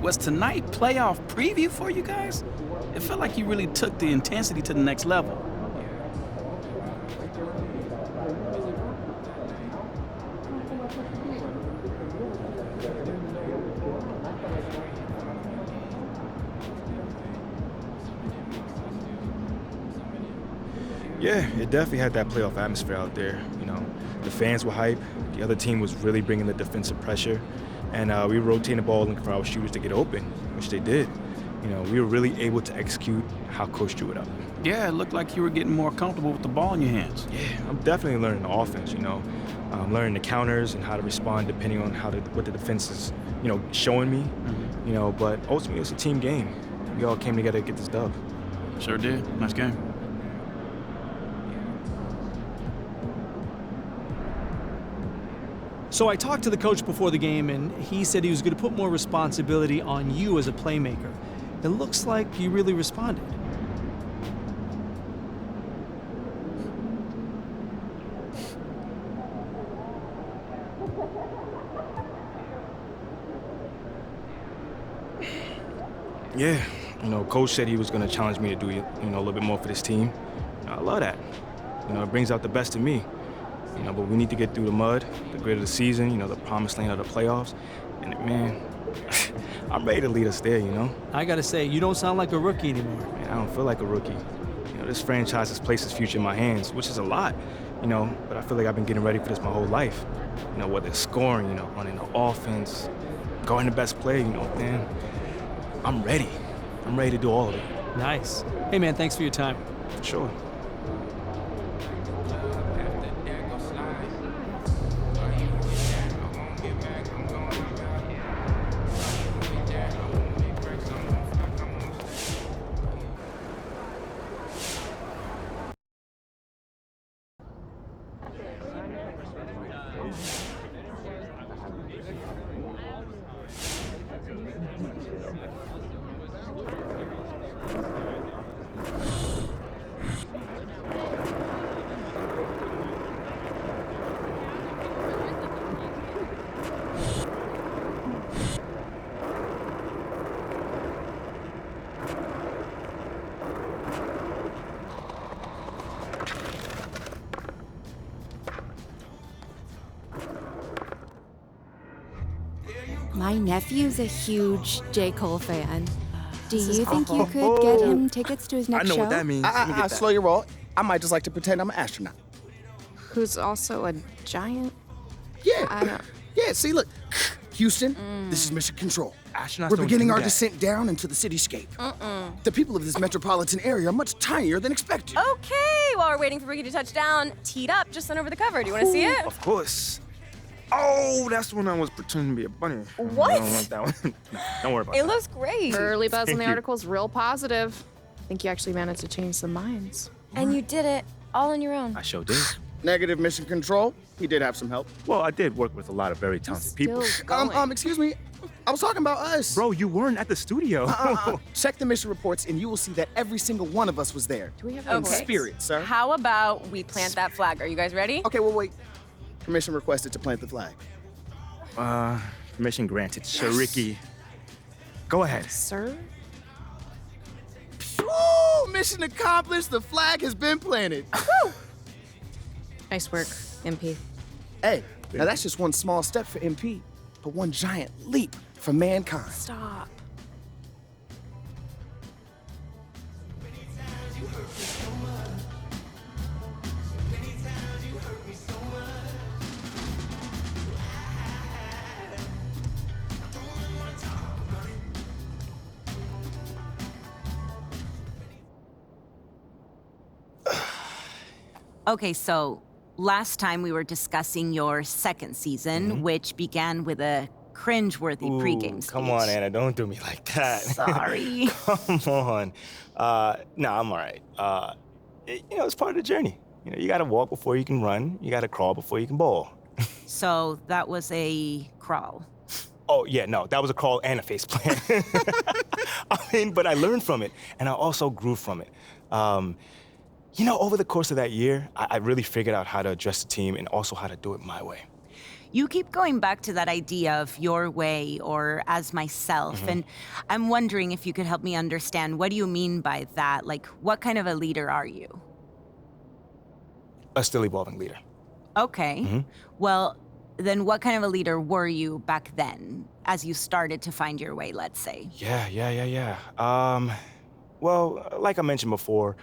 Was tonight playoff preview for you guys? It felt like you really took the intensity to the next level. Yeah, it definitely had that playoff atmosphere out there. The fans were hype. The other team was really bringing the defensive pressure. And we were rotating the ball looking for our shooters to get open, which they did. We were really able to execute how Coach drew it up. Yeah, it looked like you were getting more comfortable with the ball in your hands. Yeah, I'm definitely learning the offense, learning the counters and how to respond depending on what the defense is, showing me. But ultimately it's a team game. We all came together to get this dub. Sure did. Nice game. So I talked to the coach before the game, and he said he was going to put more responsibility on you as a playmaker. It looks like you really responded. Yeah, Coach said he was going to challenge me to do, a little bit more for this team. I love that. It brings out the best in me. But we need to get through the mud, the grit of the season, the promised land of the playoffs. And, man, I'm ready to lead us there, I gotta say, you don't sound like a rookie anymore. Man, I don't feel like a rookie. This franchise has placed its future in my hands, which is a lot, but I feel like I've been getting ready for this my whole life. Whether it's scoring, running the offense, guarding the best play, man, I'm ready. I'm ready to do all of it. Nice. Hey, man, thanks for your time. For sure. My nephew's a huge J. Cole fan. Do you think you could get him tickets to his next show? I know what that means. Slow your roll. I might just like to pretend I'm an astronaut. Who's also a giant? Yeah. I don't... Yeah, see, look. Houston, this is Mission Control. Astronauts We're don't beginning do our that. descent down into the cityscape. The people of this metropolitan area are much tinier than expected. Okay, while we're waiting for Ricky to touch down, teed up, just sent over the cover. Do you want to see it? Of course. Oh, that's when I was pretending to be a bunny. What? I don't want that one. Don't worry about It that. looks great. Early buzz on Thank the you. article's real positive. I think you actually managed to change some minds. And you did it all on your own. I sure did. Negative Mission Control. He did have some help. Well, I did work with a lot of very talented people. Still going. Excuse me. I was talking about us. Bro, you weren't at the studio. Check the mission reports and you will see that every single one of us was there. Do we have In Okay. spirit, sir. How about we plant that flag? Are you guys ready? Okay, well, wait. Permission requested to plant the flag. Permission granted. Shariki. Go ahead. Sir? Woo! Mission accomplished. The flag has been planted. Nice work, MP. Hey, now that's just one small step for MP, but one giant leap for mankind. Stop. Okay, so last time we were discussing your second season, which began with a cringeworthy pregame speech. Come on, Anna, don't do me like that. Sorry. Come on. Nah, I'm all right. It's part of the journey. You gotta walk before you can run. You gotta crawl before you can bowl. So that was a crawl. Oh, yeah, no, that was a crawl and a face plant. But I learned from it, and I also grew from it. Over the course of that year, I really figured out how to address the team and also how to do it my way. You keep going back to that idea of your way or as myself, and I'm wondering if you could help me understand, what do you mean by that? Like, what kind of a leader are you? A still evolving leader. Okay. Well, then what kind of a leader were you back then, as you started to find your way, let's say? Yeah. Well, like I mentioned before,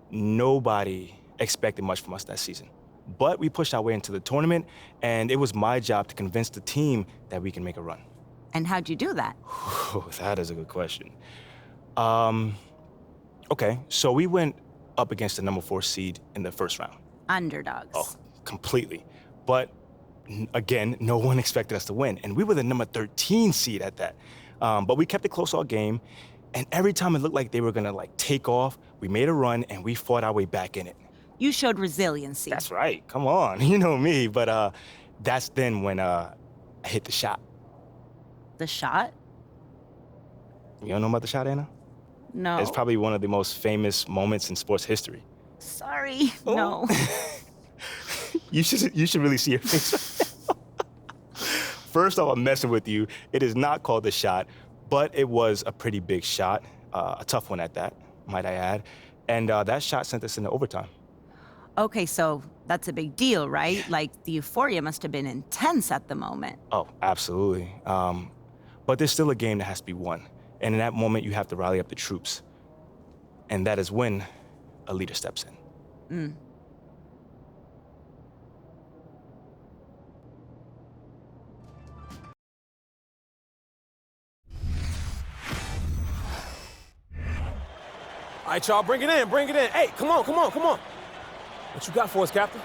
nobody expected much from us that season. But we pushed our way into the tournament, and it was my job to convince the team that we can make a run. And how'd you do that? That is a good question. Okay, so we went up against the number 4 seed in the first round. Underdogs. Oh, completely. But again, no one expected us to win, and we were the number 13 seed at that. But we kept it close all game, and every time it looked like they were gonna take off, we made a run and we fought our way back in it. You showed resiliency. That's right. Come on, you know me. But that's then when I hit the shot. The shot? You don't know about the shot, Anna? No. It's probably one of the most famous moments in sports history. Sorry, no. You should really see your face. First off, I'm messing with you. It is not called the shot, but it was a pretty big shot, a tough one at that, might I add. And that shot sent us into overtime. Okay, so that's a big deal, right? Like, the euphoria must have been intense at the moment. Oh, absolutely. But there's still a game that has to be won. And in that moment, you have to rally up the troops. And that is when a leader steps in. All right, y'all, bring it in, bring it in. Hey, come on. What you got for us, Captain?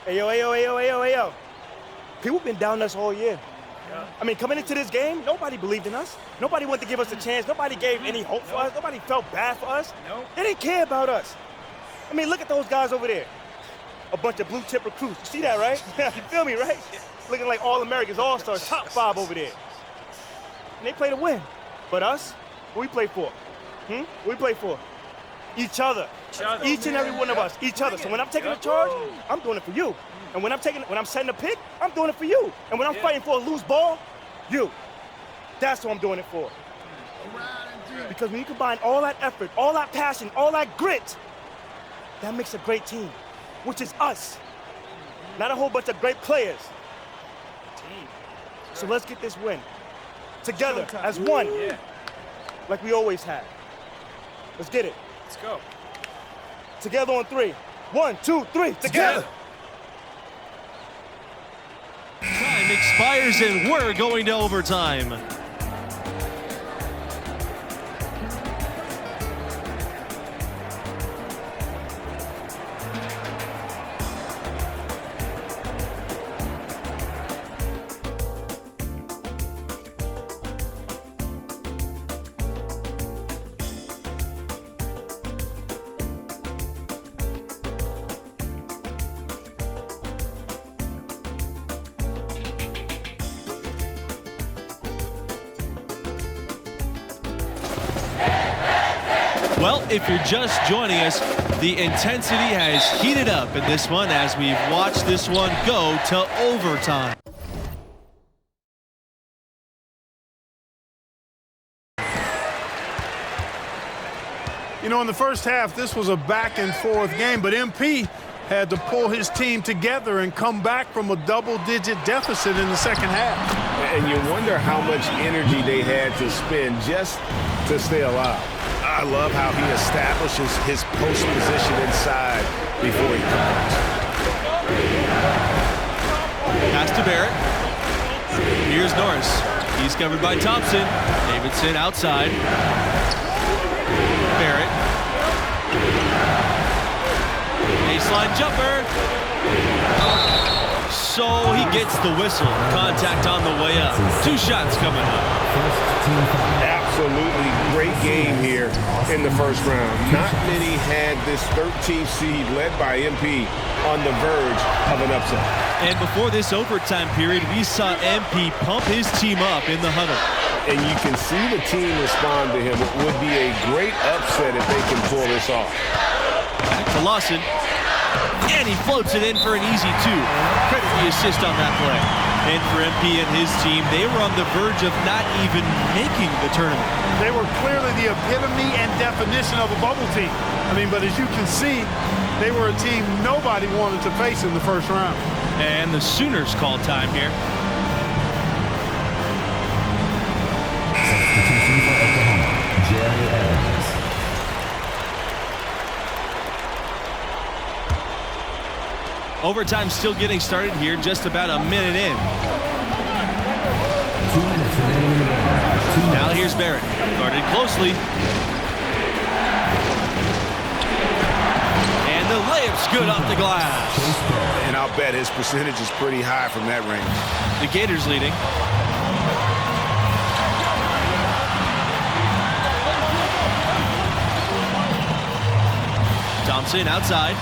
Hey, yo. People been down us all year. I mean, coming into this game, nobody believed in us. Nobody wanted to give us a chance. Nobody gave any hope for us. Nobody felt bad for us. They didn't care about us. I mean, look at those guys over there. A bunch of blue-chip recruits. You see that, right? You feel me, right? Looking like All-Americans, All-Stars, top 5 over there. And they play to win. But us, what we play for? What we play for? Each other. Each and every one of us, each other. So when I'm taking a charge, I'm doing it for you. And when I'm setting a pick, I'm doing it for you. And when I'm fighting for a loose ball, you. That's what I'm doing it for. Because when you combine all that effort, all that passion, all that grit, that makes a great team, which is us. Not a whole bunch of great players. So let's get this win. Together, as one. Like we always have. Let's get it. Let's go. Together on 3. 1, 2, 3, together. Time expires and we're going to overtime. Well, if you're just joining us, the intensity has heated up in this one as we've watched this one go to overtime. You know, in the first half, this was a back-and-forth game, but MP had to pull his team together and come back from a double-digit deficit in the second half. And you wonder how much energy they had to spend just to stay alive. I love how he establishes his post position inside before he comes. Pass to Barrett. Here's Norris. He's covered by Thompson. Davidson outside. Barrett. Baseline jumper. So he gets the whistle. Contact on the way up. 2 shots coming up. absolutely great game here in the first round. Not many had this 13th seed led by MP on the verge of an upset. And before this overtime period, we saw MP pump his team up in the huddle. And you can see the team respond to him. It would be a great upset if they can pull this off. Back to Lawson. And he floats it in for an easy 2. Credit the assist on that play. And for MP and his team, they were on the verge of not even making the tournament. They were clearly the epitome and definition of a bubble team. I mean, but as you can see, they were a team nobody wanted to face in the first round. And the Sooners call time here. Substitution for Oklahoma, Jerry Evans. Overtime still getting started here, just about a minute in. 2 minutes remaining in the game. Now here's Barrett, guarded closely. And the layup's good off the glass. And I'll bet his percentage is pretty high from that range. The Gators leading. Thompson outside.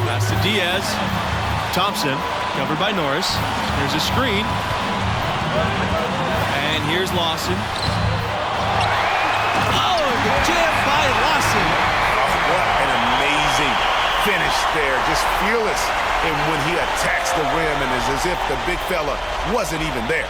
Pass to Diaz. Thompson covered by Norris. There's a screen. And here's Lawson. Oh, the jam by Lawson. Oh, what an amazing finish there. Just fearless. And when he attacks the rim, and it's as if the big fella wasn't even there.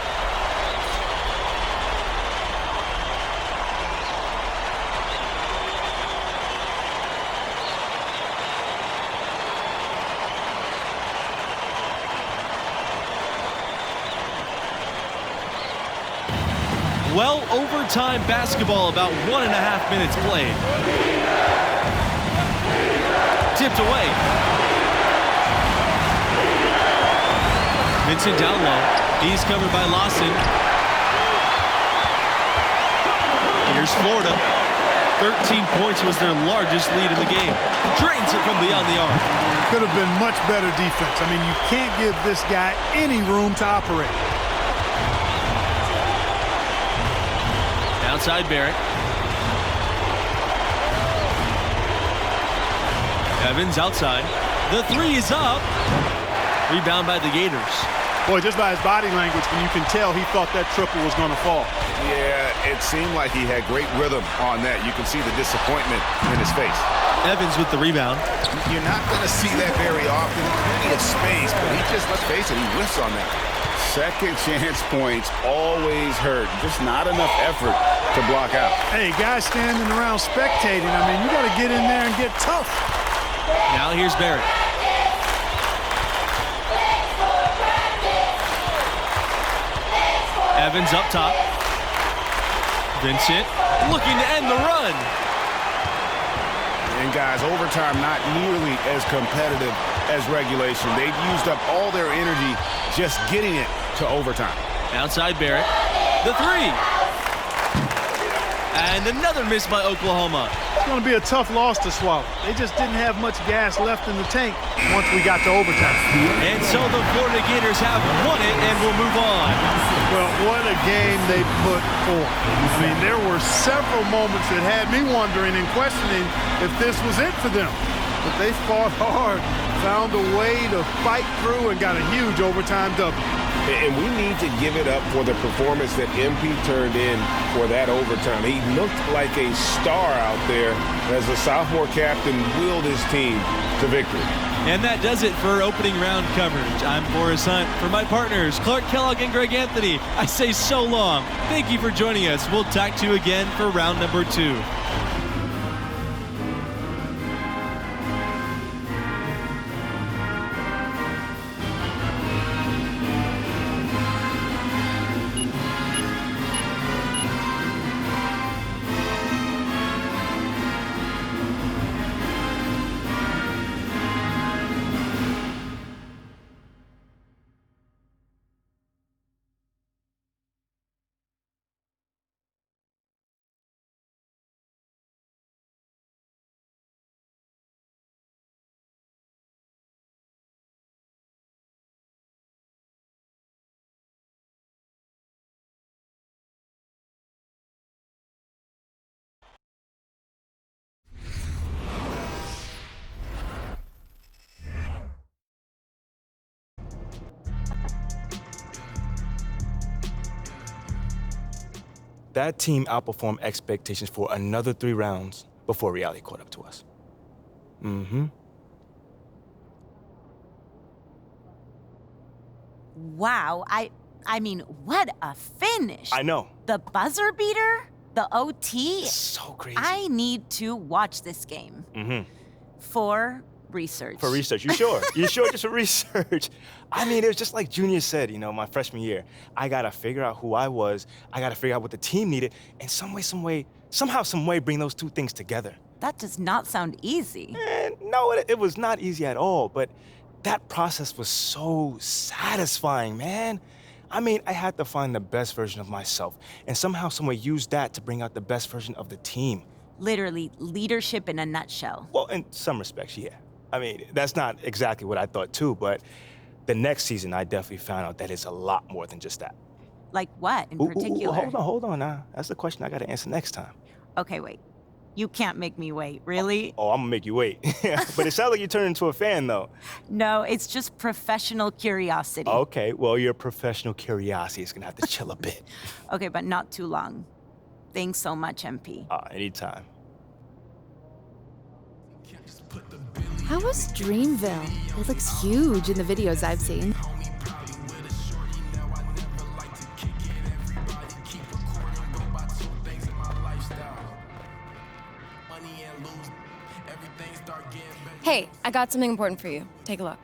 Well, overtime basketball, about 1.5 minutes played. Tipped away. Vincent down low. He's covered by Lawson. Here's Florida. 13 points was their largest lead in the game. Drains it from beyond the arc. Could have been much better defense. I mean, you can't give this guy any room to operate. Outside Barrett. Evans outside. The 3 is up. Rebound by the Gators. Boy, just by his body language, you can tell he thought that triple was going to fall. Yeah, it seemed like he had great rhythm on that. You can see the disappointment in his face. Evans with the rebound. You're not going to see that very often. Plenty of space, but he just, let's face it, he whiffs on that. Second chance points always hurt. Just not enough effort to block out. Hey, guys standing around spectating, I mean, you got to get in there and get tough. Now here's Barrett. Evans up top. Vincent looking to end the run. And guys, overtime not nearly as competitive as regulation. They've used up all their energy just getting it to overtime. Outside Barrett. The 3. And another miss by Oklahoma. It's going to be a tough loss to swallow. They just didn't have much gas left in the tank once we got to overtime. And so the Florida Gators have won it and will move on. Well, what a game they put forth. I mean, there were several moments that had me wondering and questioning if this was it for them. But they fought hard, found a way to fight through, and got a huge overtime W. And we need to give it up for the performance that MP turned in for that overtime. He looked like a star out there as the sophomore captain willed his team to victory. And that does it for opening round coverage. I'm Forrest Hunt. For my partners, Clark Kellogg and Greg Anthony, I say so long. Thank you for joining us. We'll talk to you again for round number 2. that team outperformed expectations for another 3 rounds before reality caught up to us. Mm-hmm. Wow, I mean, what a finish. I know. The buzzer beater? The OT? So crazy. I need to watch this game. Mm-hmm. For research. For research, you sure? You sure just for research? I mean, it was just like Junior said, you know, my freshman year. I gotta figure out who I was, I gotta figure out what the team needed, and somehow, some way bring those 2 things together. That does not sound easy. And no, it was not easy at all, but that process was so satisfying, man. I mean, I had to find the best version of myself, and somehow, some way use that to bring out the best version of the team. Literally, leadership in a nutshell. Well, in some respects, yeah. I mean, that's not exactly what I thought too, but the next season, I definitely found out that it's a lot more than just that. Like what in particular? Hold on now. That's the question I gotta answer next time. Okay, wait. You can't make me wait, really? Oh, I'm gonna make you wait. But it sounds like you turned into a fan, though. No, it's just professional curiosity. Okay, well, your professional curiosity is gonna have to chill a bit. Okay, but not too long. Thanks so much, MP. Anytime. How was Dreamville? It looks huge in the videos I've seen. Hey, I got something important for you. Take a look.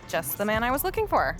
Just the man I was looking for.